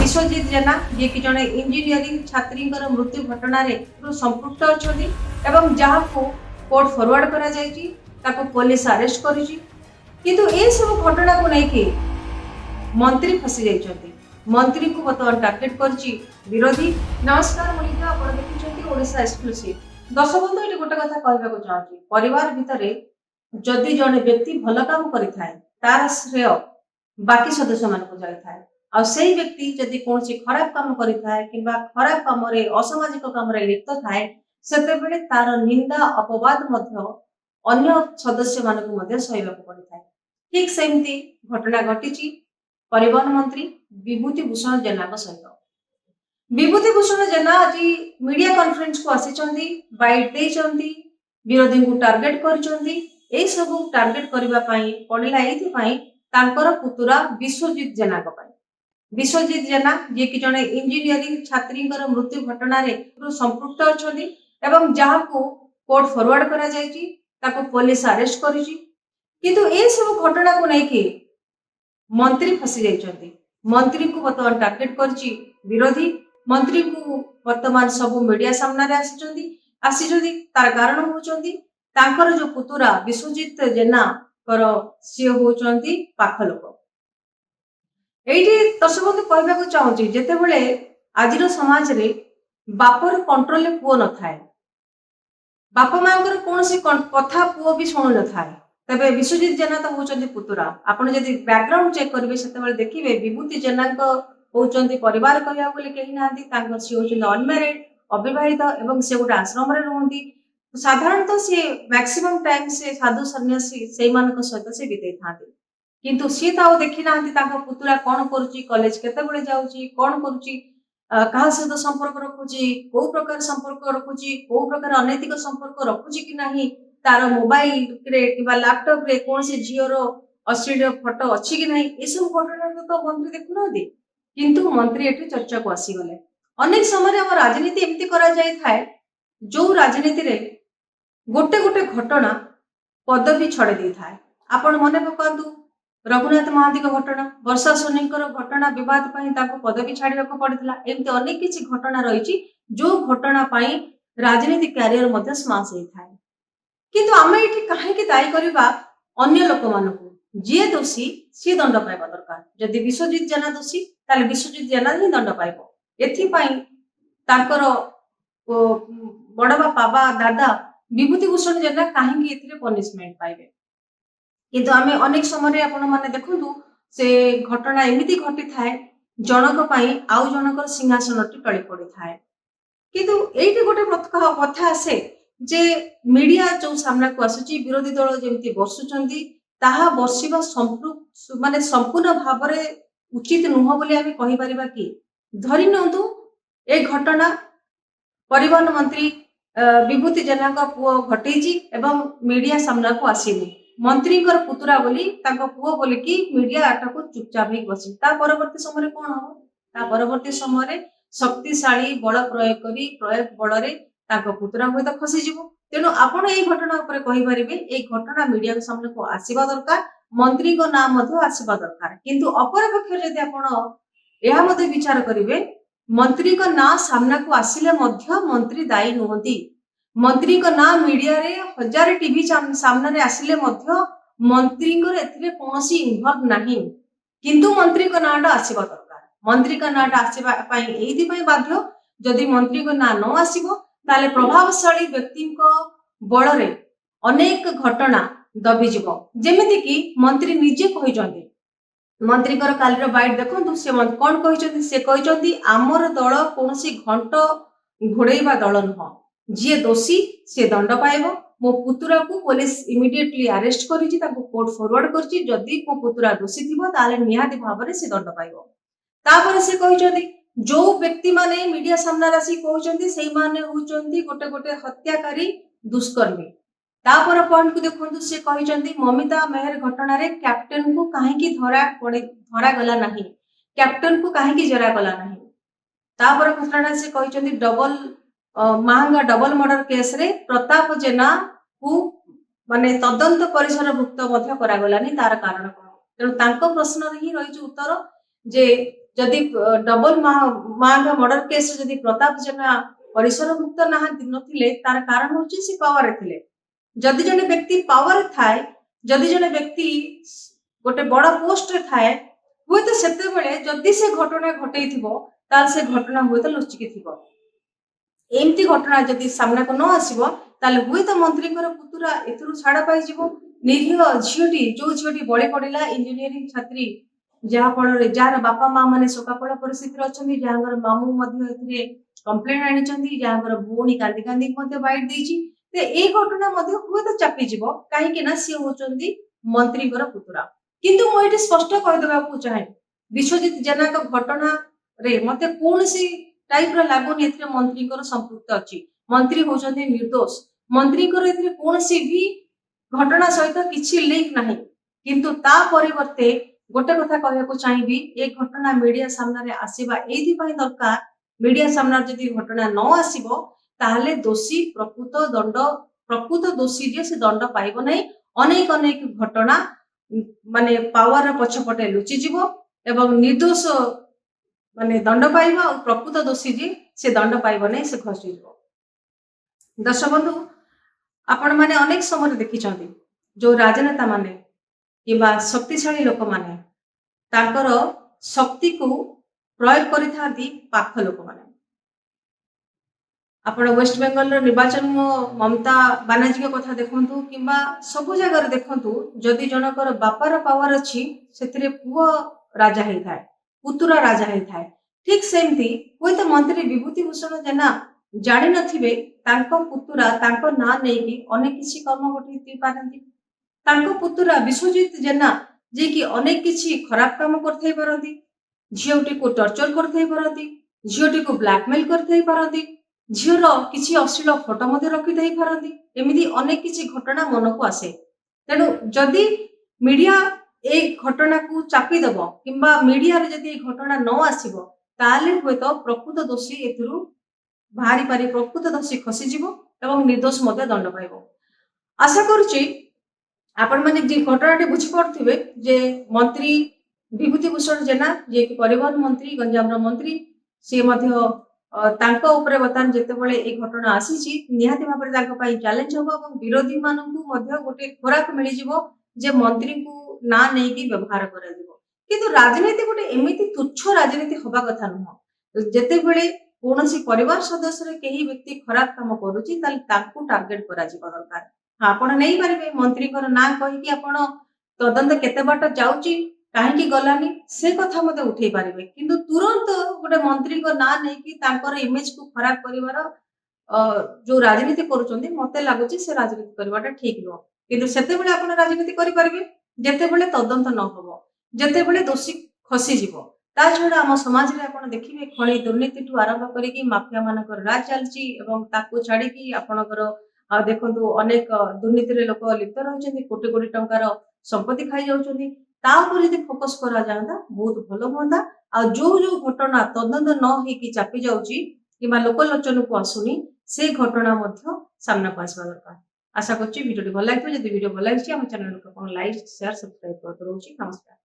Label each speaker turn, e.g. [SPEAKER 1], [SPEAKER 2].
[SPEAKER 1] विश्वजीत जेना जे कि जने इंजीनियरिंग छात्री मृत्यु घटना संपुक्त अच्छा जहाँ को कोर्ट फॉरवर्ड करा जायछि ताको पुलिस अरेस्ट करिछि किंतु ए सब घटना को लेकिन मंत्री फसी जाइछथि मंत्री को बर्तमान टार्गेट करछि विरोधी। नमस्कार मुनिका आपण देखुछथि ओडिशा एक्सक्लूसिव दर्शक बंधु एटी गोटे कथा कहबाको चाहछि परिवार भितरे जदि जने व्यक्ति भल काम करिथाय तार श्रेय बाकी सदस्य मानक जाइथाय आ सेही व्यक्ति जदि कोनसी खराब काम करिथाय किबा खराब काम रे असामाजिक काम रे लिप्त थाए सेते बेले तार निंदा अपवाद मध्य अन्य सदस्य मानक मध्य सहिबाको पड़िथाय। ठीक सेमती घटना घटिछि परिवहन मंत्री विभूति भूषण जेना सहित। विभूति भूषण जेना आज मीडिया कॉन्फ्रेंस को आसीचंदी बाइट देइचंदी विरोधी को टार्गेट करचंदी ए सब टार्गेट करबा पई पड़िला एथि पई तांकर पुतुरा विश्वजीत जेना को पई। विश्वजीत जेना जे कि जने इंजीनियरिंग छात्री मृत्यु घटना संपुक्त अच्छा जहाँ को कोर्ट फॉरवर्ड करा जायछि ताको पुलिस अरेस्ट करिछि किंतु ए सब घटना को लेकिन मंत्री फसी जाइछथि मंत्री को बर्तमान टार्गेट करछि विरोधी। मंत्री को वर्तमान सब मीडिया सामने रे आसीचंदी तार कारण होचंदी तांकर जो पुतुरा विश्वजीत जेना कर सी होचंदी पाख लोक। एठी दर्शक बंधु कहबाको चाहूछि जेतेबेले आजिर समाज रे बापर कंट्रोल पुओ न थाए बापा मांकर कोनसी कथा पुओ भी शुणु न थाए तबे विश्वजीत जेना तो होचंदी पुतुरा। आपण जदि बैकग्राउंड चेक करिवे सेतेबेले देखिबे विभूति जेना को होचंदी परिवार कहया बोले केही नांदी तांकर सी होचंदी अनमैरिड अविवाहित एवं से गोटे आश्रम रे रहंती साधारणतः से मैक्सिमम टाइम से साधु सन्यासी सेई मानक सहित से बिताई थांती किंतु सी तो देखी ना पुतुरा कौन करुच्ची कॉलेज केतेबेले जाउची कौन करुच्ची कहा सहित संपर्क रखुची को प्रकार संपर्क रखुची को प्रकार अनैतिक संपर्क रखुची कि नहीं तार मोबाइल रे किबा लैपटॉप रे कौन से झीर अश्लील फोटो अच्छी कि नहीं ये सब घटना तो मंत्री देखु ना किंतु मंत्री एठी चर्चा को आसीगले। अनेक समय हम राजनीति एमती करा जाय थाए जो राजनीति रे गोटे गोटे घटना पदवी छड़े दी थाए। आपण मने पकांतु रघुनाथ महांती घटना वर्षा सोनी घटना बद पदवी छाड़ा पड़ा एमती अनेक किसी घटना रही जो घटना राजनीति क्यारियर स्माश होता है किंतु आम ये कहीं दायी करवा अन्य लोक मान जी दोषी सी दंड पाइबा दरकार। जदि विश्वजीत जेना दोषी ताले विश्वजीत जेना ही दंड पाइब एथिपाई तांकर बड़ बापा बा दादा विभूति भूषण जेना कहीं पनिशमेंट पाइबे किंतु आमे अनेक समय आपण माने देखंतु से घटना एमिति घटी थाए जनक पई आउ जनकर सिंहासन टळी पड़ी थाए किंतु एठी गोटे कथा आसे जे मीडिया जो सामना को आसुची विरोधी दल जेमति बसुचंदी ताहा बसिबा माने संपूर्ण भाव रे उचित नुह बोली आमे कहि परिबा कि धरि नंतु ए घटना परिवहन मंत्री विभूति जेना का पुओ घटेची एवं मीडिया सामना को आसीनी मंत्री पुतुरा बोली पुओ बोली कि मीडिया को चुपचाप ही बसी परवर्ती समय कौन हम परवर्ती समय शक्तिशाली बल प्रयोग करी प्रयोग बल पुतुरा हूँ तो खसीज तेणु आपण ये घटना कहींपर ये घटना मीडिया सामने को आसवा दरकार मंत्री नाम आसवा दरकार किंतु अपरपक्ष जदि आप विचार करेंगे मंत्री ना सामना को आसिले मंत्री दायी नुहति मंत्री ना मीडिया रे हजार टीवी सामने आसिले मंत्री कौन इनवल्व नहीं किंतु मंत्री नाटा आसवा दरकार। मंत्री नाटा आसवा बाध्य जदि मंत्री ना न आसो ताले प्रभावशाली व्यक्ति बल अनेक घटना दबिज जेमिति कि मंत्री निजे कहते मंत्री कालीर बाइट देखु से कौन कहते आमर दल कौन घंट घोड़ेबा दल नुह जी दोषी सी दंड पाइब मो पुतुरा को पुलिस इमिडिएटली अरेस्ट करिछि ताको कोर्ट फॉरवर्ड करछि जदि मो पुतुरा दोषी थिबो ताले निहाती भाव में से दंड पाइब। तापर से कहते जो व्यक्ति माने मीडिया सामने आसी कहते से माने होचंती गोटे गोटे हत्याकारी दुष्कर्मी। तापर पॉइंट को देखो से कहते ममिता मेहर घटना रे कैप्टेन को कहीं धरा गला नहीं कैप्टेन को कहीं जरा गला नहीं। तापर घटना से कहते डबल महंगा डबल मर्डर केस रे प्रताप जेना को माने तदंत परिसरभुक्त करागलानी तार कारण कौन तेणु प्रश्न ही रही उत्तर जे जदि डबल मांगा मर्डर केस जदि प्रताप जेना परिसरभुक्त नथिले तार कारण होची से पावर थिले जदि जने व्यक्ति पावर थाए जदि जने व्यक्ति गोटे बड़ पोस्ट रे थाए हुए तो सेते बेले जदि से घटना घटैथिबो तार से घटना हुए तो लुचिकी थिबो एमती घटना जदि सामना को न आसीबो ताले हुए तो मंत्री पुतुरा एथुरु छाड़ पाई जिवो निरीह झीटी जो झीटी बळी पड़िला इंजीनियरिंग छात्री जहा फल जार बापा माँ मैंने शोकाकूल परिस्थिति अच्छा जहाँ मामू कंप्लेन आनी जहाँ भौणी कांदी कांदी बैठ दे ए घटना हुए तो चापीज कहीं सी हूँ मंत्री पुतुरा किंतु मुझे स्पष्ट कहीदेवा चाहे विश्वजित जेना घटना रे मत कौन सी टाइप लगुनि मंत्री संपुक्त अच्छी मंत्री होती निर्दोष मंत्री कौन सी भी घटना सहित किसी लिंक ना किंतु ता परिवर्ते गोटे कथा कहूँ चाहिए ये घटना मीडिया सामने आसवा ये दरकार मीडिया सामने जदि घटना न आसो ताहले दोषी प्रकृत दोषी जे से दंड पाइब ना अनेक अनेक घटना माने पावर पछपटे लुचिजिव एवं निर्दोष माने दंड पाइब और प्रकृत दोषी जे से दंड पाइब ना से खसी दर्शक बंधु आपण मैंने अनेक समय देखी जो राजनेता माने किंबा शक्तिशाली लोक माने तांकर शक्ति को प्रयोग करिथांती पाख लोक माने आपण वेस्ट बेंगल निर्वाचन ममता बानार्जी कथा देखंतु किंबा सबु जगह देखंतु जदि जनकर बापार पावर अच्छी से पुओ राजा होता है पुतुरा राजा होता है ठीक सेमती हुए तो मंत्री विभूति भूषण जेना जानी नथिबे तांको पुतुरा तांको ना नेकी अनेक किछि कर्म घटी पारंती तांको पुतुरा विश्वजित जेना जे कि अनेक किछि खराब काम करथै परंती झियोटी को टर्चर करथै परंती झियोटी को ब्लैकमेल करथै परंती झियोर किछि अश्लील फोटो मध्ये रखि देई परंती एमिति अनेक किछि घटना मन को आसे तेनु जदि मीडिया ए घटना को चापी दबो किंबा मीडिया रे जदि ए घटना न आसीबो ताले होय तो प्रकृत दोषी एथुरु भारी पारी प्रकृत दोषी खसी जीवो एवं निर्दोष मध्ये दंड पाइबो आशा करूची आपण माने जे घटनाटी बुझी पड़थिबे जे मंत्री विभूति भूषण जेना जे कि परिवहन मंत्री गंजाम मंत्री से मध्य तांको ऊपर बर्तमान जेते बेले ए घटना आसीची निहाती भाबरे तांको पई चैलेंज होबो एवं विरोधी माननकु मध्य गोटे खोराक मिलि जिवो जे मंत्री को ना नै कि व्यवहार करा जिवो किंतु राजनीति गोटे एमिति तुच्छ राजनीति होबा कथा न जेते बेले कोनोसी परिवार सदस्य रे केही व्यक्ति खराब काम करूची ताल ताकू टार्गेट करा जिवो दरकार आपण नहीं पारे मंत्री ना कहीकि आपण तदंत केते बाट जाउची कहीं गलानी से कथा मत उठे पारे किंतु तुरंत गोटे मंत्री ना नहीं कि तांकर इमेज को खराब करिवार जो राजनीति करूचंदी मते लागुची से राजनीति करवाटा ठीक नुह किंतु सेते बेले आपण राजनीति करि पारबे जेते बेले तदंत न होबो जेते बेले दोषी खसी जिवो ता छडा हम समाज रे आपण देखिबे खणी दुर्नीति ठु आरंभ करिकि माफिया मानकर राज चलची एवं ताकू छाडी कि आपनकर देखंतु अनेक दुर्नीति रे लोक लिप्त रहउचंदी कोटी कोटी टंकार संपत्ति खाई जाउचंदी ता ऊपर यदि फोकस करा जांदा बहुत भलो होंदा आ जो जो घटना तदंत न हे कि चापी जाउची किबा लोकलोचन को आसुनी से घटना मध्य सामना को आसबा दरकार आशा करछि वीडियो भल लागितो जदि वीडियो भल लागिछि हम चैनल को लाइक शेयर सब्सक्राइब करते रहउछि नमस्कार।